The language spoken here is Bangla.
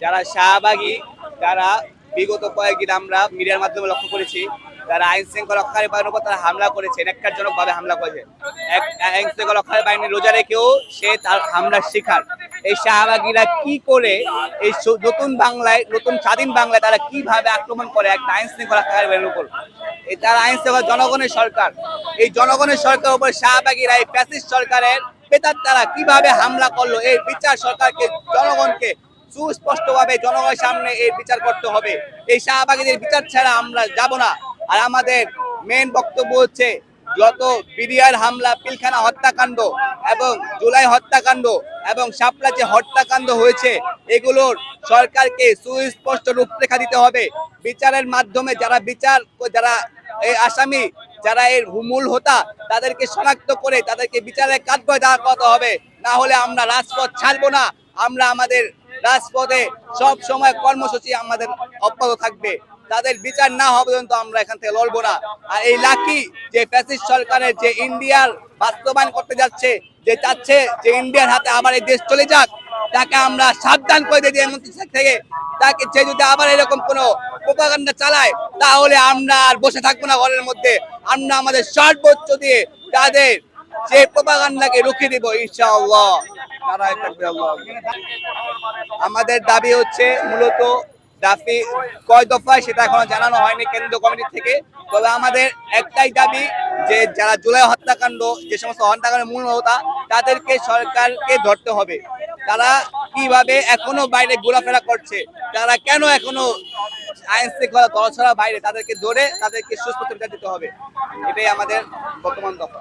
যারা শাহবাগী, তারা বিগত কয়েকদিন আমরা মিডিয়ার মাধ্যমে লক্ষ্য করেছি, তারা আইন শৃঙ্খলা রক্ষাকারী বাহিনীর উপর তারা হামলা করেছে, ন্যাক্কারজনক ভাবে হামলা করেছে। আইন শৃঙ্খলা রক্ষাকারী বাহিনী রোজা রেখেও সে তার হামলার শিকার। এই শাহবাগীরা কি করে এই নতুন বাংলায়, নতুন স্বাধীন বাংলায় তারা কিভাবে আক্রমণ করে একটা আইন শৃঙ্খলা রক্ষাকারী বাহিনীর উপর? তারা আইন শৃঙ্খলা জনগণের সরকার, এই জনগণের সরকারের উপর শাহবাগীরা এই ফ্যাসিস্ট সরকারের পেতার তারা কিভাবে হামলা করলো? এই বিচার সরকারকে, জনগণকে সুস্পষ্টভাবে জনগণের সামনে এই বিচার করতে হবে। এই শাহবাগীদের বিচার ছাড়া আমরা যাব না। আর আমাদের মেন বক্তব্য হচ্ছে, যত বিডিআর হামলা, পিলখানা হত্যাকাণ্ড এবং জুলাই হত্যাকাণ্ড এবং শাপলা যে হত্যাকাণ্ড হয়েছে, এগুলোর সরকারকে সুস্পষ্ট রূপরেখা দিতে হবে। বিচারের মাধ্যমে যারা এই আসামি, যারা এর মূল হোতা, তাদেরকে শনাক্ত করে তাদেরকে বিচারের কাঠগড়ায় দাঁড় করাতে হবে। না হলে আমরা রাজপথ ছাড়বো না। আমরা আমাদের রাজপথে সব সময় কর্মসূচি আমাদের অব্যাহত থাকবে। তাদের বিচার না হওয়া পর্যন্ত আমরা এখান থেকে লড়বো না। আর এই লাকি যে ফ্যাসিস্ট সরকারের যে ইন্ডিয়ার বাস্তবায়ন করতে যাচ্ছে, যে চাচ্ছে যে ইন্ডিয়ার হাতে আবার এই দেশ চলে যাক, তাকে আমরা সাবধান করে দিই থেকে। তাকে সে যদি আবার এরকম কোনো প্রোপাগান্ডা চালায়, তাহলে আমরা আর বসে থাকবো না ঘরের মধ্যে। আমরা আমাদের সর্বোচ্চ দিয়ে তাদের যে প্রোপাগান্ডাকে রুখিয়ে দিব ইনশাআল্লাহ। আমাদের দাবি হচ্ছে মূলত দাবি কয় দফায় সেটা এখনো জানানো হয়নি কেন্দ্রীয় কমিটি থেকে। তবে আমাদের একটাই দাবি, যে যারা জুলাই হত্যাকাণ্ড, যে সমস্ত হত্যাকাণ্ডের মূল হোতা, তাদেরকে সরকারকে ধরতে হবে। তারা কিভাবে এখনো বাইরে ঘোরাফেরা করছে, তারা কেন এখনো আইন শৃঙ্খলা দলছড়া বাইরে, তাদেরকে ধরে তাদেরকে সুস্পষ্ট বিচার দিতে হবে। এটাই আমাদের বর্তমান দফা।